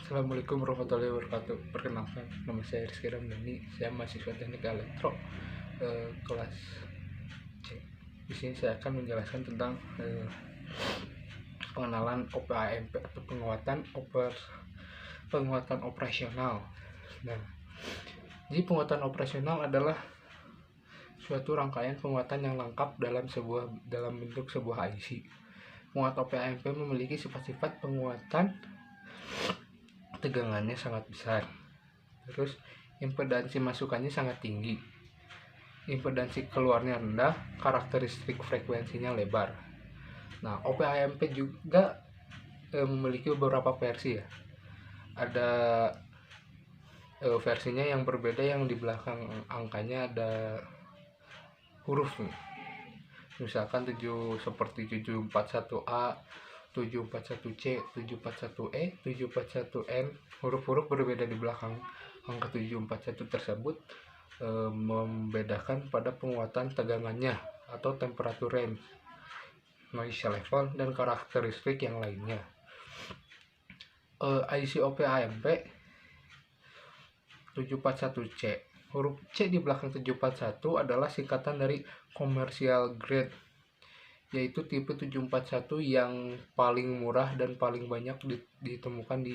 Assalamualaikum warahmatullahi wabarakatuh. Perkenalkan, nama saya Rizky Ramdhani. Saya mahasiswa Teknik Elektro kelas C. Di sini saya akan menjelaskan tentang pengenalan OPAMP atau penguatan operasional. Nah, jadi penguatan operasional adalah suatu rangkaian penguatan yang lengkap dalam bentuk sebuah IC. Penguat OPAMP memiliki sifat-sifat penguatan tegangannya sangat besar, terus impedansi masukannya sangat tinggi, impedansi keluarnya rendah, karakteristik frekuensinya lebar. Nah, OPAMP juga memiliki beberapa versi ya. Ada versinya yang berbeda, yang di belakang angkanya ada huruf nih. Misalkan seperti 741A, 741C, 741E, 741N, huruf-huruf berbeda di belakang angka 741 tersebut membedakan pada penguatan tegangannya atau temperatur range, noise level, dan karakteristik yang lainnya. IC OPAMP 741C, huruf C di belakang 741 adalah singkatan dari commercial grade, yaitu tipe 741 yang paling murah dan paling banyak ditemukan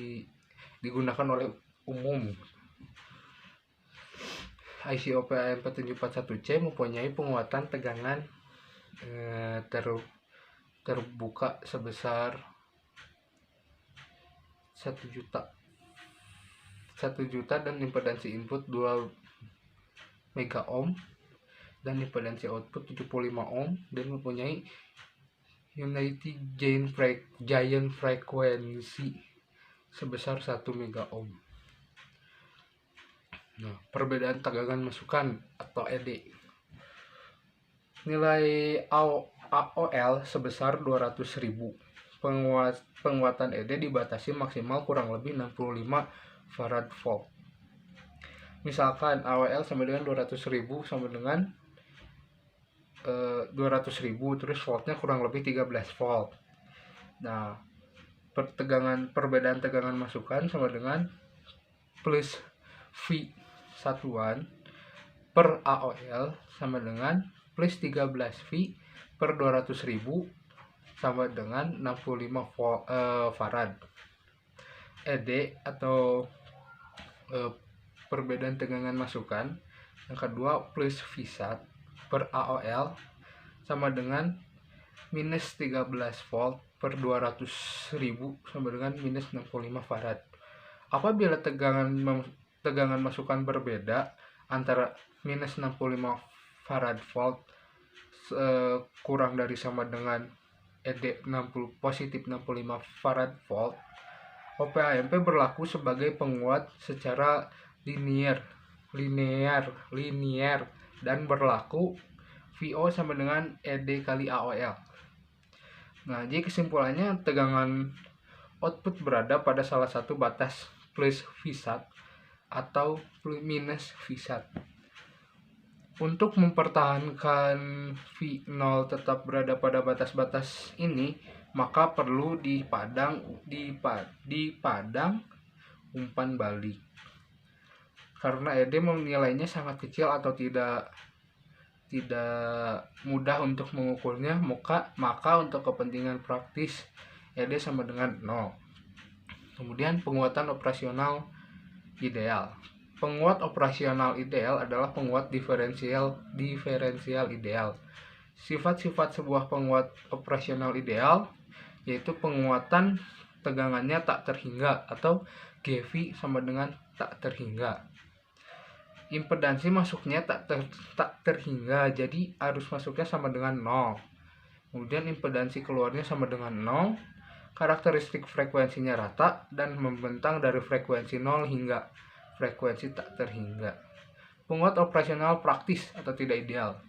digunakan oleh umum. IC OPAMP 741C mempunyai penguatan tegangan terbuka sebesar 1 juta dan impedansi input 2 mega ohm dan impedansi output 75 ohm, dan mempunyai unity giant frekuensi sebesar 1 mega ohm. Nah, perbedaan tegangan masukan atau ED. Nilai AOL sebesar 200.000. Penguatan ED dibatasi maksimal kurang lebih 65 farad volt. Misalkan AOL sama dengan 200.000 sama dengan 200.000, terus voltnya kurang lebih 13 volt. Nah, perbedaan tegangan masukan sama dengan plus V satuan per AOL sama dengan plus 13 V per 200.000 sama dengan 65 farad. ED atau perbedaan tegangan masukan yang kedua plus V-sat per AOL sama dengan minus 13 volt per 200.000 sama dengan minus 65 farad. Apabila tegangan masukan berbeda antara minus 65 farad volt kurang dari sama dengan ED positif 65 farad volt, OPAMP berlaku sebagai penguat secara linear dan berlaku VO sama dengan ED kali AOL. Nah, jadi kesimpulannya tegangan output berada pada salah satu batas plus V-sat atau minus V-sat. Untuk mempertahankan V0 tetap berada pada batas-batas ini, maka perlu dipadang umpan balik. Karena ED nilainya sangat kecil atau tidak mudah untuk mengukurnya, maka untuk kepentingan praktis ED sama dengan 0. Kemudian penguatan operasional ideal. Penguat operasional ideal adalah penguat diferensial ideal. Sifat-sifat sebuah penguat operasional ideal yaitu penguatan tegangannya tak terhingga atau GV sama dengan tak terhingga. Impedansi masuknya tak terhingga, jadi arus masuknya sama dengan 0. Kemudian impedansi keluarnya sama dengan 0. Karakteristik frekuensinya rata dan membentang dari frekuensi 0 hingga frekuensi tak terhingga. Penguat operasional praktis atau tidak ideal.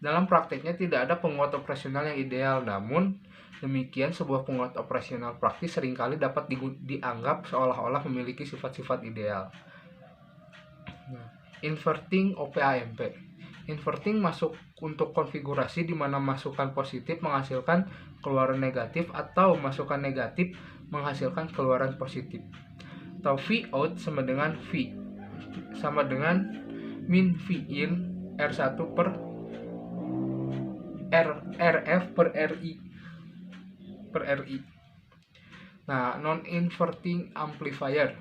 Dalam prakteknya tidak ada penguat operasional yang ideal, namun demikian sebuah penguat operasional praktis seringkali dapat dianggap seolah-olah memiliki sifat-sifat ideal. Inverting OPAMP. Inverting masuk untuk konfigurasi di mana masukan positif menghasilkan keluaran negatif atau masukan negatif menghasilkan keluaran positif. atau V out sama dengan V sama dengan min V in R1 per RF per RI. Nah, non-inverting amplifier.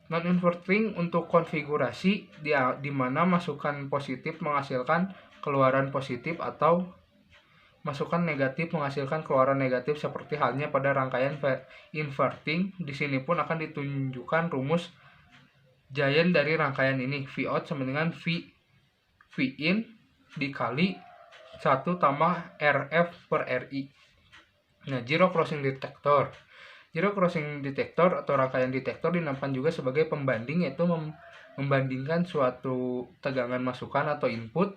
Non-inverting untuk konfigurasi di mana masukan positif menghasilkan keluaran positif atau masukan negatif menghasilkan keluaran negatif seperti halnya pada rangkaian inverting. Di sini pun akan ditunjukkan rumus giant dari rangkaian ini. V out sama dengan V in dikali 1 tambah RF per RI. Nah, zero crossing detector. Zero crossing detector atau rangkaian detektor dinamakan juga sebagai pembanding, yaitu membandingkan suatu tegangan masukan atau input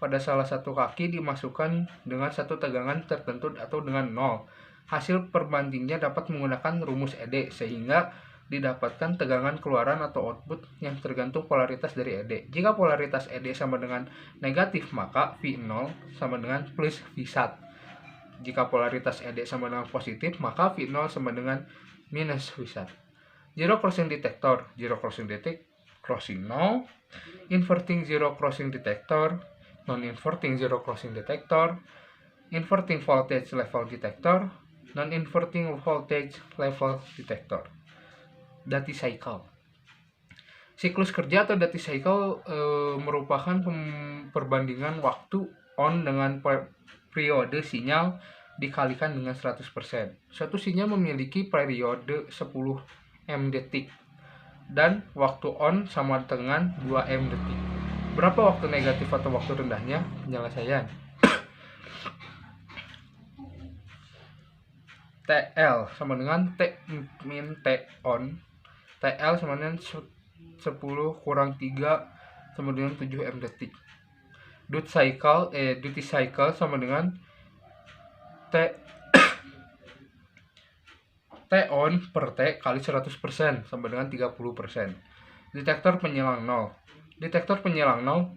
pada salah satu kaki dimasukkan dengan satu tegangan tertentu atau dengan 0. Hasil perbandingnya dapat menggunakan rumus ED sehingga didapatkan tegangan keluaran atau output yang tergantung polaritas dari ED. Jika polaritas ED sama dengan negatif, maka V0 sama dengan plus V1. Jika polaritas ED sama dengan positif, maka V0 sama dengan minus V1. Zero crossing detector, zero crossing crossing 0, inverting zero crossing detector, non-inverting zero crossing detector, inverting voltage level detector, non-inverting voltage level detector. Duty cycle. Siklus kerja atau duty cycle merupakan perbandingan waktu on dengan periode sinyal dikalikan dengan 100%. Suatu sinyal memiliki periode 10 M detik dan waktu on sama dengan 2 M detik. Berapa waktu negatif atau waktu rendahnya? Penyelesaian. TL sama dengan T min T on. TL sama dengan 10 kurang 3 sama dengan 7 M detik. Duty cycle sama dengan T on per T kali 100% sama dengan 30%. Detektor penyilang 0. Detektor penyilang 0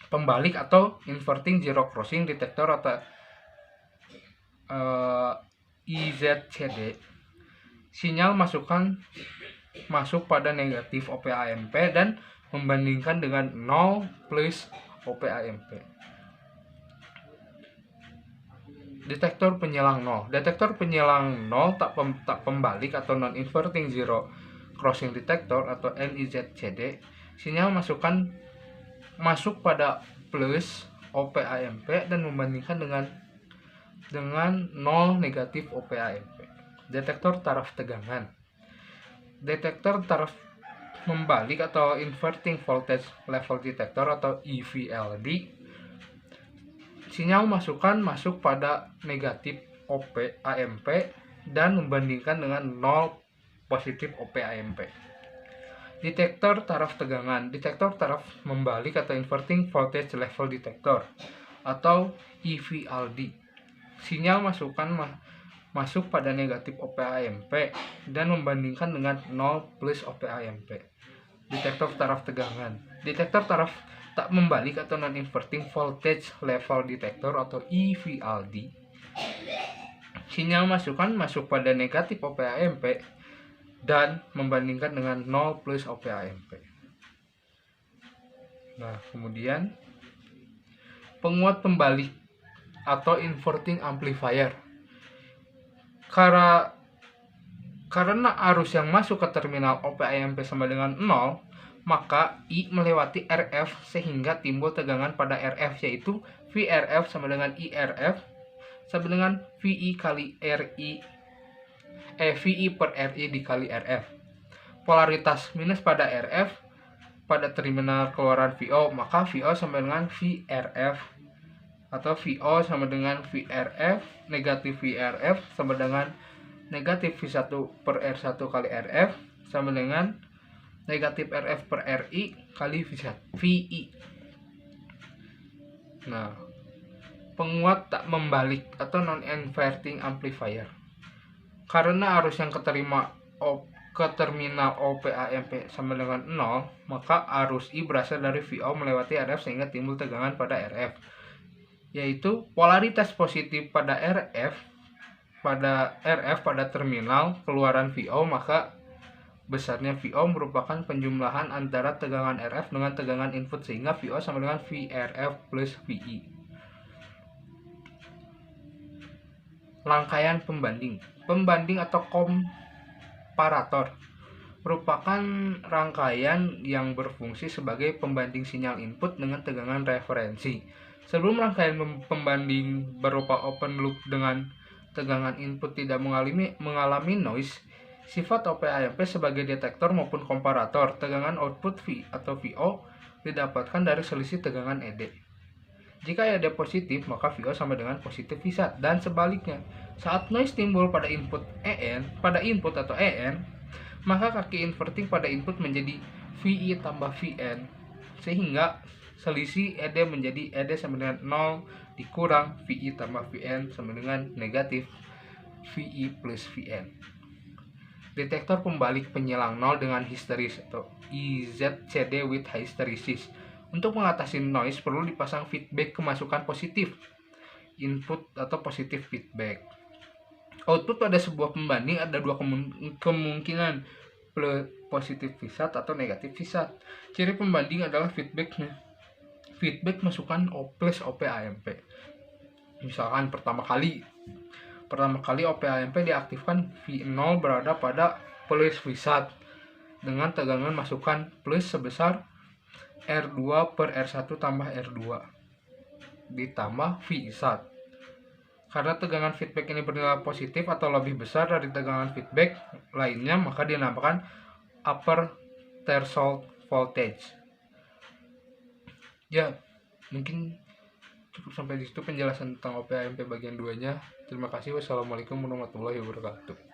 pembalik atau inverting zero crossing detektor atau IZCD. Sinyal masuk pada negatif OP-AMP dan membandingkan dengan 0 plus OP-AMP. Detektor penyilang 0. Detektor penyilang 0 tak pembalik atau non-inverting zero crossing detector atau NIZCD. Sinyal masuk pada plus OP-AMP dan membandingkan dengan 0 negatif OP-AMP. Detektor taraf tegangan. Detektor taraf membalik atau inverting voltage level detector atau EVLD. Sinyal masuk pada negatif OP-AMP dan membandingkan dengan 0 positif OP-AMP. Detektor taraf tegangan. Detektor taraf membalik atau inverting voltage level detector atau EVLD. Sinyal masuk pada negatif OP-AMP dan membandingkan dengan 0 plus OP-AMP. Detektor taraf tegangan. Detektor taraf tak membalik atau non-inverting voltage level detector atau EVLD. Sinyal masuk pada negatif OP-AMP dan membandingkan dengan 0 plus OP-AMP. Nah, kemudian penguat pembalik atau inverting amplifier. Karena arus yang masuk ke terminal OP-AMP sama dengan 0, maka I melewati RF sehingga timbul tegangan pada RF, yaitu VRF sama dengan IRF sama dengan VI per RI dikali RF. Polaritas minus pada RF pada terminal keluaran VO, maka VO sama dengan VRF atau VO sama dengan VRF, negatif VRF sama dengan negatif V1 per R1 kali RF sama dengan negatif RF per RI kali VI. Nah, penguat tak membalik atau non-inverting amplifier. Karena arus yang keterima ke terminal OP-AMP sama dengan 0, maka arus I berasal dari VO melewati RF sehingga timbul tegangan pada RF, yaitu polaritas positif pada RF pada terminal keluaran VO, maka besarnya VO merupakan penjumlahan antara tegangan RF dengan tegangan input, sehingga VO sama dengan VRF plus VI. Rangkaian pembanding atau komparator merupakan rangkaian yang berfungsi sebagai pembanding sinyal input dengan tegangan referensi. Sebelum rangkaian pembanding berupa open loop dengan tegangan input tidak mengalami noise, sifat OP-AMP sebagai detektor maupun komparator tegangan output V atau VO didapatkan dari selisih tegangan ED. Jika ED positif, maka VO sama dengan positif Vsat, dan sebaliknya. Saat noise timbul pada input atau EN, maka kaki inverting pada input menjadi VI tambah VN, sehingga selisih ED menjadi ED sama dengan 0 dikurang VI tambah VN sama dengan negatif VI plus VN. Detektor pembalik penyilang 0 dengan histeris atau IZCD with hysteresis. Untuk mengatasi noise perlu dipasang feedback kemasukan positif, input atau positif feedback. Output pada sebuah pembanding ada dua kemungkinan, positif Vsat atau negatif Vsat. Ciri pembanding adalah feedback masukan plus OP-AMP. Misalkan pertama kali OP-AMP diaktifkan, V0 berada pada plus Vsat dengan tegangan masukan plus sebesar R2 per R1 tambah R2 ditambah Vsat. Karena tegangan feedback ini bernilai positif atau lebih besar dari tegangan feedback lainnya, maka dinamakan upper threshold voltage. Ya, mungkin cukup sampai di situ penjelasan tentang OP-AMP bagian 2-nya. Terima kasih. Wassalamualaikum warahmatullahi wabarakatuh.